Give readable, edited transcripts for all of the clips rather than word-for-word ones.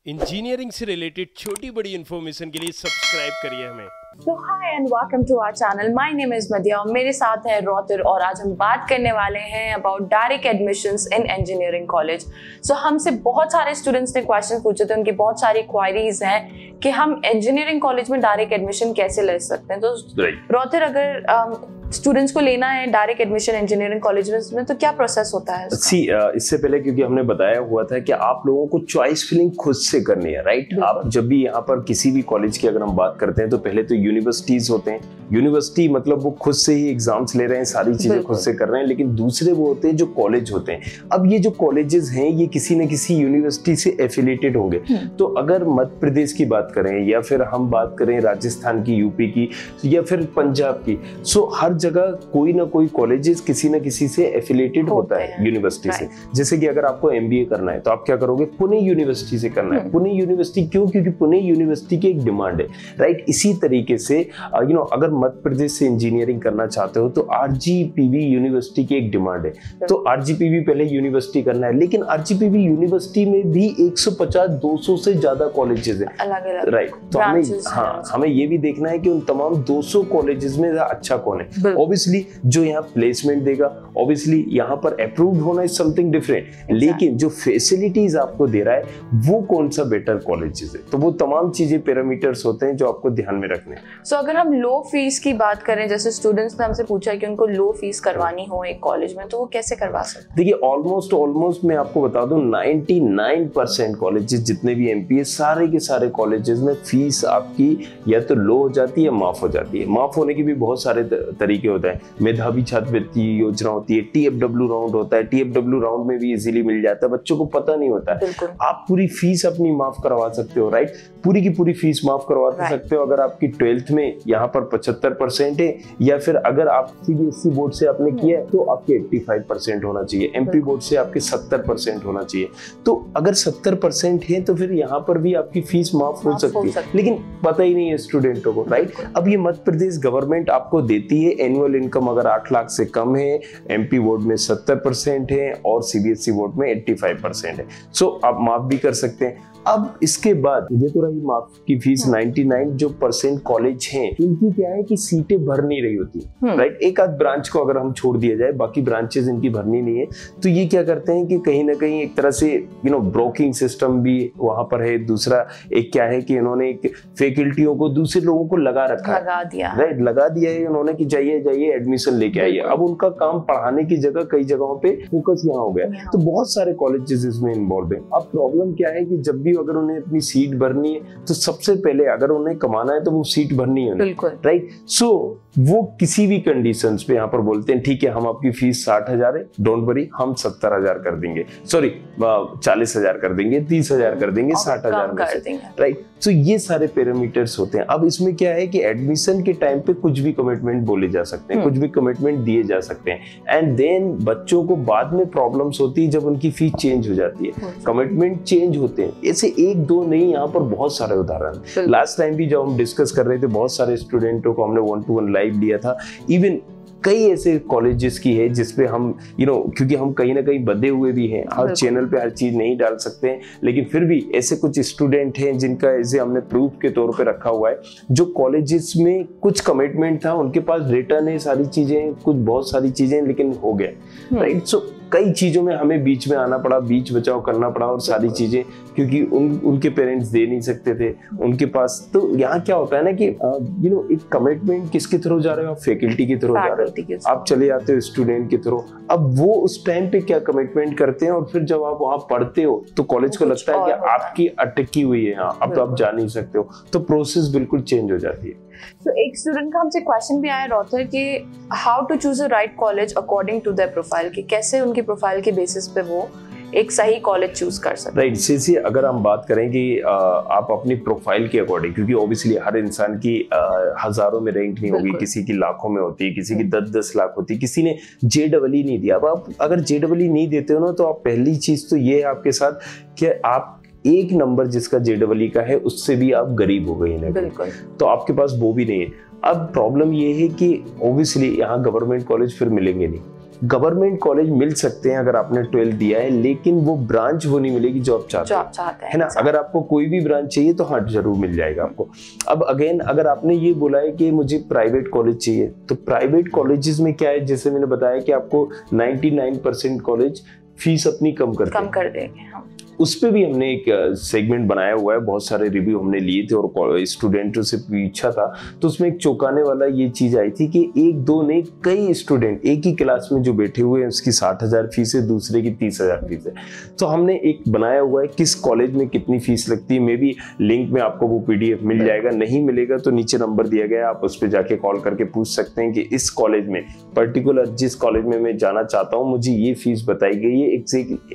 Engineering से related छोटी बड़ी इन्फॉर्मेशन के लिए सब्सक्राइब करिए हमें। So hi and welcome to our channel. My name is Madhya और मेरे साथ है रोतिर और आज हम बात करने वाले हैं about direct admissions in engineering college. So हमसे बहुत सारे स्टूडेंट्स ने क्वेश्चन पूछे थे, उनकी बहुत सारी क्वारीज हैं कि हम इंजीनियरिंग कॉलेज में डायरेक्ट एडमिशन कैसे ले सकते हैं। तो रोतिर, अगर स्टूडेंट्स को लेना है डायरेक्ट एडमिशन इंजीनियरिंग कॉलेज में तो क्या प्रोसेस होता है? इससे पहले क्योंकि हमने बताया हुआ था कि आप लोगों को चॉइस फिलिंग खुद से करनी है, राइट। आप जब भी यहाँ पर किसी भी कॉलेज की अगर हम बात करते हैं तो पहले तो यूनिवर्सिटीज होते हैं। यूनिवर्सिटी मतलब वो खुद से ही एग्जाम्स ले रहे हैं, सारी चीजें खुद से कर रहे हैं। लेकिन दूसरे वो होते हैं जो कॉलेज होते हैं। अब ये जो कॉलेजेस हैं ये किसी न किसी यूनिवर्सिटी से एफिलिएटेड होंगे। तो अगर मध्य प्रदेश की बात करें या फिर हम बात करें राजस्थान की, यूपी की या फिर पंजाब की, सो हर जगह कोई ना कोई कॉलेजेस किसी न किसी से एफिलिएटेड होता है यूनिवर्सिटी से। जैसे कि अगर आपको एमबीए करना है तो आप क्या करोगे, पुणे यूनिवर्सिटी से करना है। पुणे यूनिवर्सिटी क्यों? क्योंकि पुणे यूनिवर्सिटी की एक डिमांड है, राइट। इसी तरीके से अगर मध्य प्रदेश से इंजीनियरिंग करना चाहते हो तो आरजीपीवी यूनिवर्सिटी की एक डिमांड है। तो आरजीपीवी पहले यूनिवर्सिटी करना है, लेकिन आरजीपीवी यूनिवर्सिटी में भी 150-200 से ज्यादा कॉलेजेस हैं, राइट। तो हमें ये भी देखना है कि उन तमाम 200 कॉलेजेस में अच्छा कौन है। ऑब्वियसली जो यहाँ प्लेसमेंट देगा, ऑब्वियसली यहाँ पर अप्रूव्ड होना इज समथिंग डिफरेंट, लेकिन जो फैसिलिटीज आपको दे रहा है वो कौन सा बेटर कॉलेजेस है। तो वो तमाम चीजें पैरामीटर्स होते हैं जो आपको ध्यान में रखने हैं। सो अगर हम लो फीस की बात करें, जैसे स्टूडेंट्स ने हमसे पूछा कि उनको लो फीस करवानी हो एक कॉलेज में, तो वो कैसे करवा सकते हैं? देखिए ऑलमोस्ट मैं आपको बता दूं 99% कॉलेजेस जितने भी एमपीए, सारे के सारे कॉलेजेस में फीस आपकी या तो लो हो जाती है, माफ हो जाती है। माफ होने के भी बहुत सारे तरीके होते हैं। मेधावी छात्रवृत्ति योजना होती है, टीएफडब्ल्यू राउंड होता है। टीएफडब्ल्यू राउंड में भी इजीली मिल जाता है, बच्चों को पता नहीं होता है। आप पूरी फीस अपनी माफ करवा सकते हो, राइट। पूरी की पूरी फीस माफ करवा सकते हो अगर आपकी 12th में यहाँ पर 75% है, या फिर अगर आप सीबीएसई बोर्ड से आपने किया है तो आपके 85% होना चाहिए, एमपी बोर्ड से आपके 70% होना चाहिए। तो अगर 70% है तो फिर यहाँ पर भी आपकी फीस माफ हो सकती है, लेकिन पता ही नहीं है स्टूडेंटों को, राइट। अब ये मध्य प्रदेश गवर्नमेंट आपको देती है एनुअल इनकम अगर 8 लाख से कम है, एमपी बोर्ड में 70% है और सीबीएसई बोर्ड में 85% है। सो आप माफ भी कर सकते हैं। अब इसके बाद ये तो रही माफ की फीस। 99% कॉलेज हैं इनकी क्या है कि सीटें भर नहीं रही होती, राइट। एक आध ब्रांच को अगर हम छोड़ दिया जाए, बाकी ब्रांचेस इनकी भरनी नहीं है। तो ये क्या करते हैं कि कहीं ना कहीं एक तरह से ब्रोकिंग सिस्टम भी वहां पर है। दूसरा एक क्या है कि इन्होंने एक फैकल्टियों को दूसरे लोगों को लगा रखा है, राइट, लगा दिया है उन्होंने कि जाइए एडमिशन लेके आइए। अब उनका काम पढ़ाने की जगह कई जगहों पे फोकस यहाँ हो गया, तो बहुत सारे कॉलेजेस इसमें इन्वॉल्व है। अब प्रॉब्लम क्या है कि जब भी अगर उन्हें अपनी सीट भरनी है तो सबसे पहले अगर उन्हें कमाना है तो वो सीट भरनी है, राइट। सो वो किसी भी कंडीशंस पे यहाँ पर बोलते हैं ठीक है हम आपकी फीस 60,000 है, डोंट वरी, हम 70,000 कर देंगे, सॉरी 40,000 कर देंगे, 30,000 कर देंगे, 60,000 कर देंगे, राइट। तो ये सारे पैरामीटर्स होते हैं। अब इसमें क्या है कि एडमिशन के टाइम पे कुछ भी कमिटमेंट बोले जा सकते हैं, कुछ भी कमिटमेंट दिए जा सकते हैं, एंड देन बच्चों को बाद में प्रॉब्लम्स होती है जब उनकी फीस चेंज हो जाती है, कमिटमेंट चेंज होते हैं। ऐसे 1-2 नहीं, यहाँ पर बहुत सारे उदाहरण। लास्ट टाइम भी जब हम डिस्कस कर रहे थे बहुत सारे स्टूडेंटों को हमने 1-to-1 लाइव लिया था। इवन कई ऐसे कॉलेजेस की है जिसपे हम क्योंकि हम कहीं ना कहीं बंधे हुए भी हैं, हर चैनल पे हर चीज नहीं डाल सकते हैं, लेकिन फिर भी ऐसे कुछ स्टूडेंट हैं जिनका ऐसे हमने प्रूफ के तौर पे रखा हुआ है, जो कॉलेजेस में कुछ कमिटमेंट था, उनके पास रिटर्न है, सारी चीजें, कुछ बहुत सारी चीजें, लेकिन हो गया, राइट। सो कई चीजों में हमें बीच में आना पड़ा, बीच बचाव करना पड़ा और सारी चीजें, क्योंकि उनके पेरेंट्स दे नहीं सकते थे उनके पास। तो यहाँ क्या होता है ना कि एक कमिटमेंट किसके थ्रू जा रहे हो आप, फैकल्टी के थ्रू जा रहे हो, आप चले जाते हो स्टूडेंट के थ्रू। अब वो उस टाइम पे क्या कमिटमेंट करते हैं और फिर जब आप वहां पढ़ते हो तो कॉलेज को लगता है कि आपकी अटकी हुई है यहाँ, अब तो आप जा नहीं सकते हो, तो प्रोसेस बिल्कुल चेंज हो जाती है। तो एक स्टूडेंट का हमसे क्वेश्चन भी आया रोतिर कि how to choose a right college according to their profile, कि कैसे उनकी प्रोफाइल के बेसिस पे वो एक सही कॉलेज चूज कर सकते हैं। राइट। से अगर हम बात करें कि आप अपनी प्रोफाइल के अकॉर्डिंग, क्योंकि ऑब्वियसली हर इंसान की हजारों में रैंक नहीं होगी, किसी की लाखों में होती है, किसी की 10-10 लाख होती है, किसी ने JEE नहीं दिया। अब आप अगर JEE नहीं देते हो ना, तो आप पहली चीज तो ये है आपके साथ कि आप एक नंबर जिसका JEE का है उससे भी आप गरीब हो गए ना, बिल्कुल, तो आपके पास वो भी नहीं है। अब प्रॉब्लम ये है कि ऑब्वियसली यहाँ गवर्नमेंट कॉलेज फिर मिलेंगे नहीं, गवर्नमेंट कॉलेज मिल सकते हैं अगर आपने 12th दिया है, लेकिन वो ब्रांच वो नहीं मिलेगी जो आप चाहते हैं, है ना। अगर आपको कोई भी ब्रांच चाहिए तो हाँ जरूर मिल जाएगा आपको। अब अगेन अगर आपने ये बोला है कि मुझे प्राइवेट कॉलेज चाहिए, तो प्राइवेट कॉलेजेस में क्या है, जैसे मैंने बताया कि आपको 99% कॉलेज फीस अपनी कम कर देंगे। हाँ। उस पे भी हमने एक सेगमेंट बनाया हुआ है, बहुत सारे रिव्यू हमने लिए थे और स्टूडेंटों से पूछा था, तो उसमें एक चौंकाने वाला ये चीज आई थी कि एक दो ने कई स्टूडेंट एक ही क्लास में जो बैठे हुए हैं उसकी 60,000 फीस है, दूसरे की 30,000 फीस है। तो हमने एक बनाया हुआ है किस कॉलेज में कितनी फीस लगती है, मे बी लिंक में आपको वो PDF मिल जाएगा, नहीं मिलेगा तो नीचे नंबर दिया गया है, आप उस पर जाके कॉल करके पूछ सकते हैं कि इस कॉलेज में पर्टिकुलर जिस कॉलेज में मैं जाना चाहता हूँ मुझे ये फीस बताई गई है,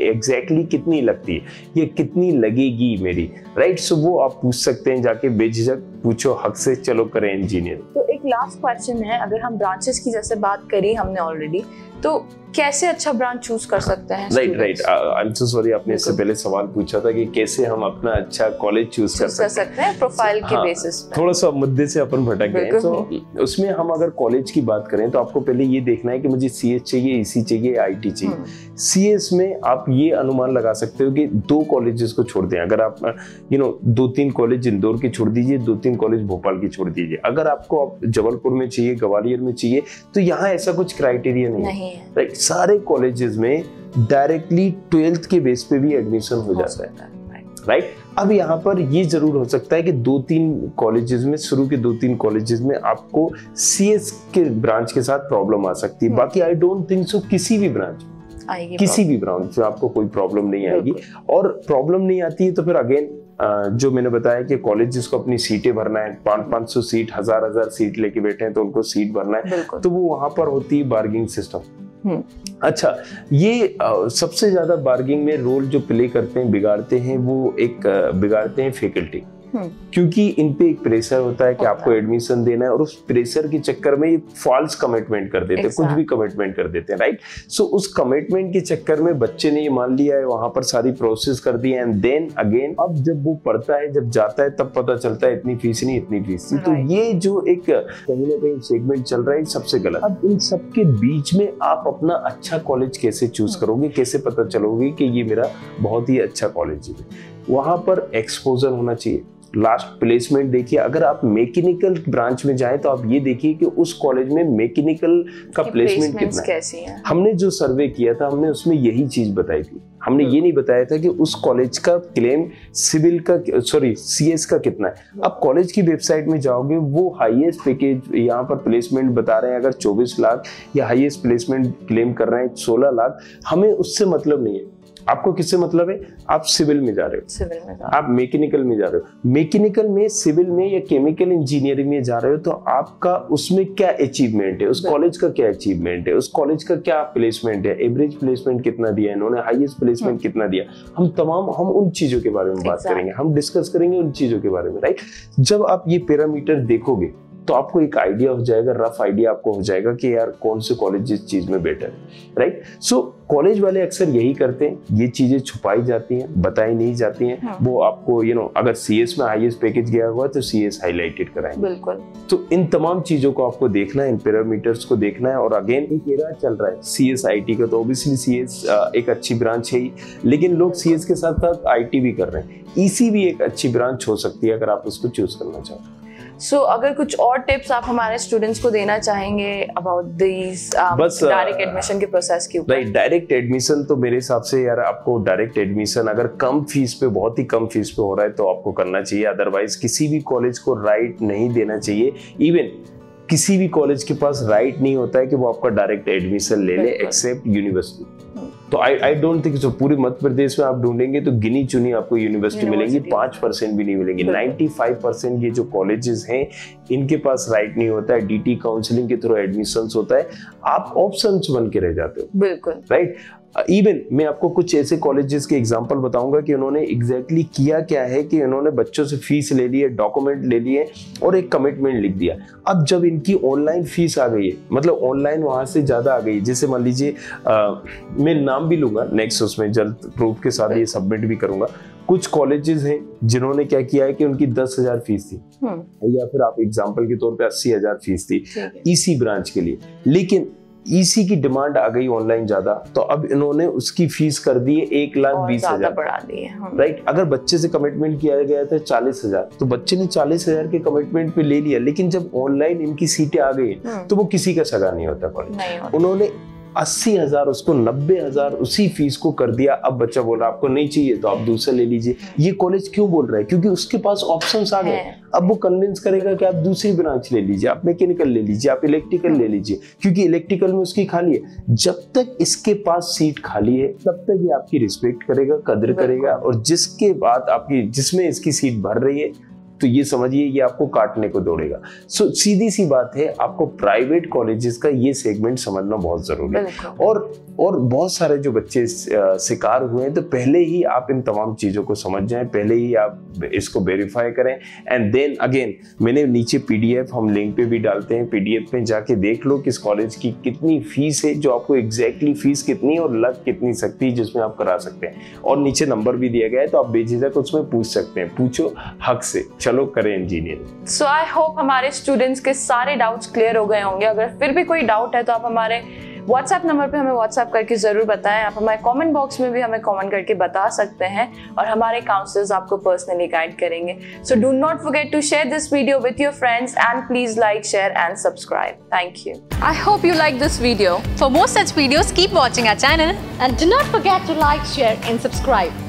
एग्जैक्टली कितनी लगती है, ये कितनी लगेगी मेरी, राइट। सो वो आप पूछ सकते हैं, जाके बेझिझक पूछो, हक से चलो करें इंजीनियरिंग। तो एक लास्ट क्वेश्चन है, अगर हम ब्रांचेस की जैसे बात करी हमने ऑलरेडी, तो कैसे अच्छा ब्रांच चूज कर सकते हैं? Right I am so sorry, आपने इससे पहले सवाल पूछा था कि कैसे हम अपना अच्छा कॉलेज चूज कर सकते हैं प्रोफाइल के बेसिस पे। थोड़ा सा मुद्दे से अपन भटक गए। तो उसमें हम अगर कॉलेज की बात करें तो आपको पहले ये देखना है कि मुझे CS चाहिए, EC चाहिए, IT चाहिए। CS में आप ये अनुमान लगा सकते हो कि 2 कॉलेजेस को छोड़ दें, अगर आप 2-3 कॉलेज इंदौर के छोड़ दीजिए, 2-3 कॉलेज भोपाल की छोड़ दीजिए। अगर आपको जबलपुर में चाहिए, ग्वालियर में चाहिए, तो यहाँ ऐसा कुछ क्राइटेरिया नहीं है, राइट। सारे कॉलेजेस में डायरेक्टली 12th के बेस पे भी एडमिशन हो जाता है, राइट। अब यहाँ पर ये जरूर हो सकता है कि 2-3 कॉलेजेस में, शुरू के 2-3 कॉलेजेस में आपको CS के ब्रांच के साथ प्रॉब्लम आ सकती है। बाकी आई डोंट थिंक सो किसी भी ब्रांच में आपको कोई प्रॉब्लम नहीं आएगी। और प्रॉब्लम नहीं आती है तो फिर अगेन जो मैंने बताया कि कॉलेजेस को अपनी सीटें भरना है, 500 सीट, 1000 सीट लेके बैठे हैं तो उनको सीट भरना है, तो वो वहां पर होती है बार्गेनिंग सिस्टम। अच्छा, ये सबसे ज्यादा बार्गेनिंग में रोल जो प्ले करते हैं, बिगाड़ते हैं, वो एक बिगाड़ते हैं फैकल्टी, क्योंकि इन पे एक प्रेशर होता है कि आपको एडमिशन देना है, और उस प्रेशर के चक्कर में फॉल्स कमिटमेंट कर देते हैं, कुछ भी कमिटमेंट कर देते हैं, राइट। सो उस कमिटमेंट के चक्कर में बच्चे ने ये मान लिया है, वहां पर सारी प्रोसेस कर दी है, एंड देन अगेन अब जब वो पढ़ता है, जब जाता है, तब पता चलता है इतनी फीस नहीं, इतनी फीस थी। तो ये जो एक कहीं ना कहीं सेगमेंट चल रहा है, सबसे गलत। अब इन सबके बीच में आप अपना अच्छा कॉलेज कैसे चूज करोगे, कैसे पता चलोगे कि ये मेरा बहुत ही अच्छा कॉलेज है? वहां पर एक्सपोजर होना चाहिए। लास्ट प्लेसमेंट देखिए, अगर आप मैकेनिकल ब्रांच में जाएं तो आप ये देखिए कि उस कॉलेज में मैकेनिकल का प्लेसमेंट कितना है। हमने जो सर्वे किया था, हमने उसमें यही चीज बताई थी। हमने ये नहीं बताया था कि उस कॉलेज का क्लेम CS का कितना है। अब कॉलेज की वेबसाइट में जाओगे, वो हाईएस्ट पैकेज यहाँ पर प्लेसमेंट बता रहे हैं अगर 24 लाख, या हाईएस्ट प्लेसमेंट क्लेम कर रहे हैं 16 लाख। हमें उससे मतलब नहीं है। आपको किससे मतलब है? आप सिविल में जा रहे हो, आप मैकेनिकल में जा रहे हो, मैकेनिकल में, सिविल में या केमिकल इंजीनियरिंग में जा रहे हो, तो आपका उसमें क्या अचीवमेंट है, उस कॉलेज का क्या अचीवमेंट है, उस कॉलेज का क्या प्लेसमेंट है, एवरेज प्लेसमेंट कितना दिया इन्होंने, हाईएस्ट प्लेसमेंट कितना दिया। हम उन चीजों के बारे में बात करेंगे, हम डिस्कस करेंगे उन चीजों के बारे में, राइट। जब आप ये पैरामीटर देखोगे तो आपको एक आइडिया हो जाएगा, रफ आइडिया आपको हो जाएगा कि यार कौन से कॉलेज जिस चीज में बेटर है, राइट। सो कॉलेज वाले अक्सर यही करते हैं, ये चीजें छुपाई जाती हैं, बताई नहीं जाती हैं। वो आपको अगर CS में हाईएस्ट पैकेज गया हुआ तो CS हाईलाइटेड कराएंगे, बिल्कुल। तो इन तमाम चीजों को आपको देखना है, इन पैरामीटर्स को देखना है। और अगेन एक एरा चल रहा है CS IT का, तो ऑब्वियसली CS एक अच्छी ब्रांच है ही, लेकिन लोग CS के साथ साथ IT भी कर रहे हैं। EC भी एक अच्छी ब्रांच हो सकती है अगर आप उसको चूज करना चाहो। सो अगर कुछ और टिप्स आप हमारे स्टूडेंट्स को देना चाहेंगे अबाउट दिस डायरेक्ट एडमिशन के प्रोसेस के ऊपर? राइट, डायरेक्ट एडमिशन तो मेरे हिसाब से यार आपको डायरेक्ट एडमिशन अगर कम फीस पे, बहुत ही कम फीस पे हो रहा है तो आपको करना चाहिए। अदरवाइज किसी भी कॉलेज को राइट नहीं देना चाहिए। इवन किसी भी कॉलेज के पास राइट नहीं होता है कि वो आपका डायरेक्ट एडमिशन ले ले, एक्सेप्ट यूनिवर्सिटी। तो आई डोंट थिंक सो। पूरे मध्य प्रदेश में आप ढूंढेंगे तो गिनी चुनी आपको यूनिवर्सिटी मिलेंगी, 5% भी नहीं मिलेंगी। 95% ये जो कॉलेजेस हैं इनके पास राइट नहीं होता है, DT काउंसलिंग के थ्रू एडमिशंस होता है, आप ऑप्शंस बन के रह जाते हो, बिल्कुल, राइट। इवन मैं आपको कुछ ऐसे कॉलेजेस के एग्जांपल बताऊंगा कि उन्होंने एग्जैक्टली किया क्या है कि उन्होंने बच्चों से फीस ले ली है, डॉक्यूमेंट ले लिए और एक कमिटमेंट लिख दिया। अब जब इनकी ऑनलाइन फीस आ गई है, मतलब ऑनलाइन वहां से ज्यादा आ गई, जैसे मान लीजिए मैं नाम भी लूंगा नेक्स्ट, उसमें जल्द प्रूफ के साथ ये सबमिट भी करूंगा। कुछ कॉलेजेस हैं जिन्होंने क्या किया है कि उनकी 10,000 फीस थी, या फिर आप एग्जाम्पल के तौर पे 80,000 फीस थी EC ब्रांच के लिए, लेकिन ईसी की डिमांड आ गई ऑनलाइन ज्यादा, तो अब इन्होंने उसकी फीस कर दी है 1,20,000 बढ़ा दी है। राइट। अगर बच्चे से कमिटमेंट किया गया था 40,000, तो बच्चे ने 40,000 के कमिटमेंट पे ले लिया, लेकिन जब ऑनलाइन इनकी सीटें आ गई तो वो किसी का सगा नहीं होता कॉलेज। उन्होंने 80,000 उसको 90,000 उसी फीस को कर दिया। अब बच्चा बोल रहा आपको नहीं चाहिए तो आप दूसरा ले लीजिए। ये कॉलेज क्यों बोल रहा है? क्योंकि उसके पास ऑप्शंस आ गए। अब वो कन्विंस करेगा कि आप दूसरी ब्रांच ले लीजिए, आप मैकेनिकल ले लीजिए, आप इलेक्ट्रिकल ले लीजिए, क्योंकि इलेक्ट्रिकल में उसकी खाली है। जब तक इसके पास सीट खाली है तब तक ये आपकी रिस्पेक्ट करेगा, कदर करेगा, और जिसके बाद आपकी जिसमें इसकी सीट भर रही है तो ये समझिए ये आपको काटने को दौड़ेगा। सो सीधी सी बात है, आपको प्राइवेट कॉलेजेस का ये सेगमेंट समझना बहुत जरूरी है। और बहुत सारे जो बच्चे शिकार हुए हैं, तो पहले ही आप इन तमाम चीजों को समझ जाएं, पहले ही आप इसको वेरीफाई करें, एंड देन अगेन मैंने नीचे पीडीएफ हम लिंक पे भी डालते हैं, पीडीएफ पे जाके देख लो किस कॉलेज की कितनी फीस है, जो आपको एग्जैक्टली फीस कितनी और लग कितनी सकती है जिसमें आप करा सकते हैं। और नीचे नंबर भी दिया गया है, तो आप बेझिझक उसमें पूछ सकते हैं, पूछो हक से, चलो करें इंजीनियरिंग। सो आई होप हमारे स्टूडेंट्स के सारे डाउट्स क्लियर हो गए होंगे। अगर फिर भी कोई डाउट है तो आप हमारे व्हाट्सएप नंबर पे हमें व्हाट्सएप करके जरूर बताएं। आप हमारे कमेंट बॉक्स में भी हमें कमेंट करके बता सकते हैं, और हमारे काउंसलर्स आपको पर्सनली गाइड करेंगे। So do not forget to share this video with your friends, and please like, share and subscribe. Thank you. I hope you like this video. For more such videos, keep watching our channel. And do not forget to like, share and subscribe.